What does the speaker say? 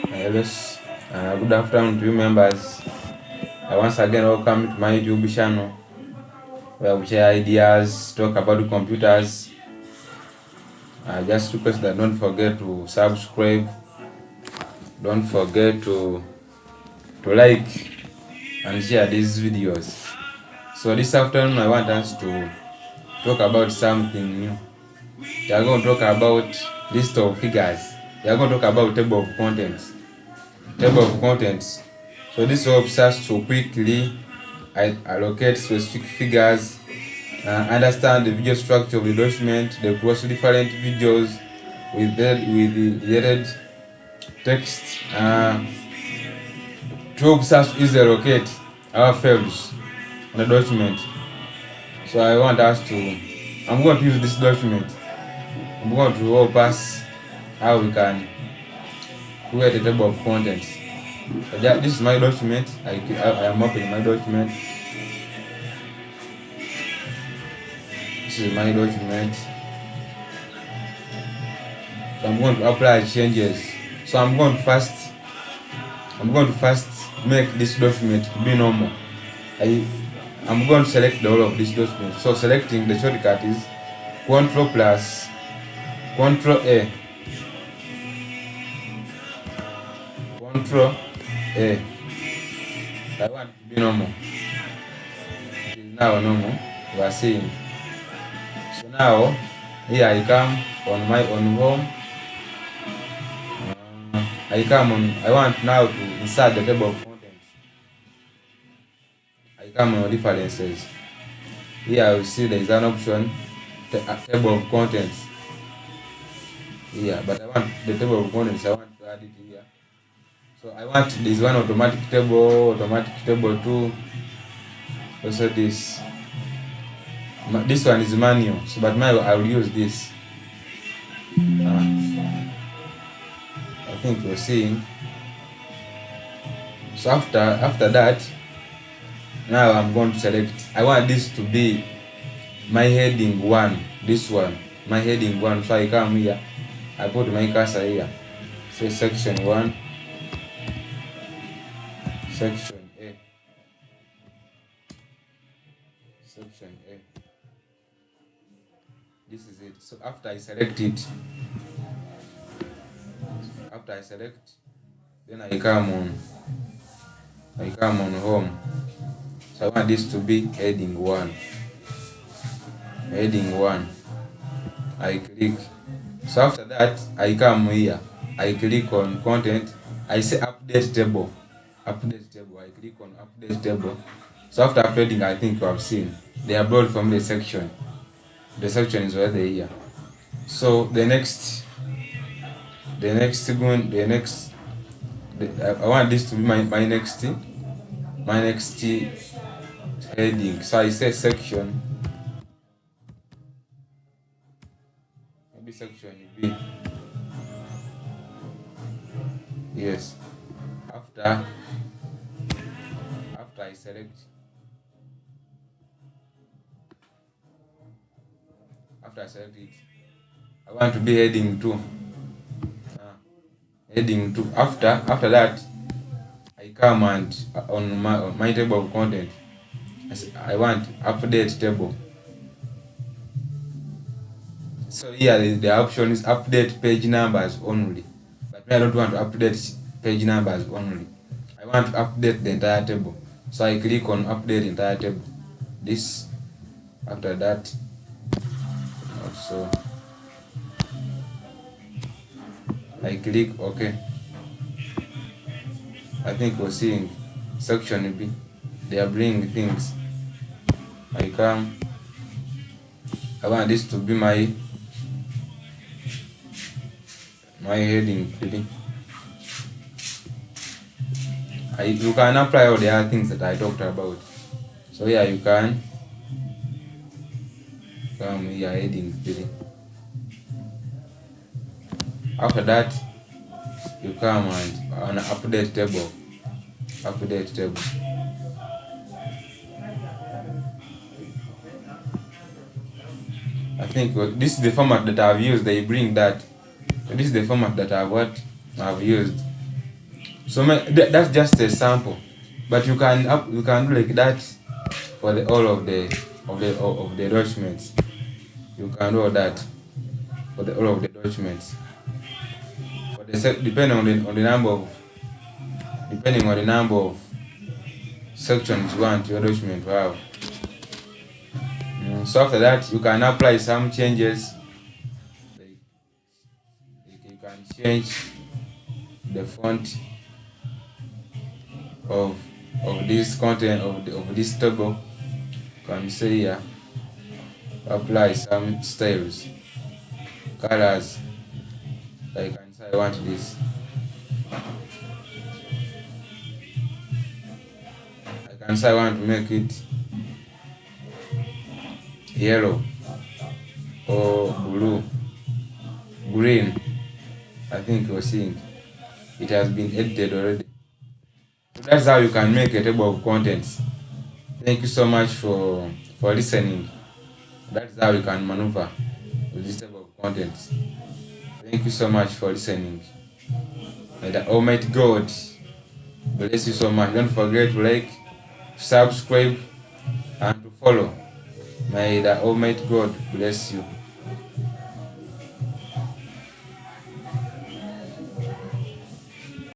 Yes, good afternoon to you members. I once again welcome to my YouTube channel where we share ideas, talk about computers. I just request that don't forget to subscribe, don't forget to like and share these videos. So this afternoon I want us to talk about something new. We are going to talk about list of figures. We are going to talk about table of contents. Table of contents. So this helps us to quickly allocate specific figures, understand the video structure of the document, the cross different videos with the related text, to help us easily allocate our fields on the document. So I'm going to use this document. I'm going to help us how we can create a table of contents. So this is my document. I am opening my document. This is my document. So I'm going to apply changes. So I'm going to first make this document to be normal. I'm going to select the whole of this document. So selecting the shortcut is Ctrl plus Ctrl A. Ctrl A. I want it to be normal. It is now normal. We are seeing. So now here I come on my own home. I want now to insert the table of contents. I come on references. Here I will see there is an option, table of contents. Here, but I want the table of contents, I want to add it here. So I want this one automatic table 2. Also this one is manual, so but I will use this. I think you're seeing. So after that, now I'm going to select. I want this to be my heading 1. This one, my heading 1. So I come here, I put my cursor here. Say section 1, section A, section A. This is it. So after I select it, then I come on home. So I want this to be heading 1. Heading 1. I click. So after that, I come here. I click on content. I say update table. Update table. I click on update table. So after updating, I think you have seen they upload from the section. The section is already here. So I want this to be my next heading. So I say section. Maybe section B. Yes. After I select. After I select it, I want to be heading 2. Heading 2. After that, I come and on my table of content, I want update table. So here the option is update page numbers only. But I don't want to update page numbers only. I want to update the entire table. So I click on update entire table. This. After that, also I click OK. I think we're seeing section B. They are bringing things. I want this to be my heading 3. You can apply all the other things that I talked about. So here you can come here, heading 3. After that, you come and on update table. Update table. I think this is the format that I've used. They bring that. This is the format that I've used. So that's just a sample, but you can do like that for the all of the documents. You can do all that for the all of the documents. For the depending on the number of sections you want your document to have. So after that, you can apply some changes. Like you can change the font of this content of this table. You can say here, apply some styles, colors. Like I can say I want this. I can say I want to make it yellow or blue, green. I think you're seeing it has been edited already. So that's how you can make a table of contents. Thank you so much for listening. That's how you can maneuver with this table of contents. Thank you so much for listening. May the Almighty God bless you so much. Don't forget to like, subscribe, and to follow. May the Almighty God bless you.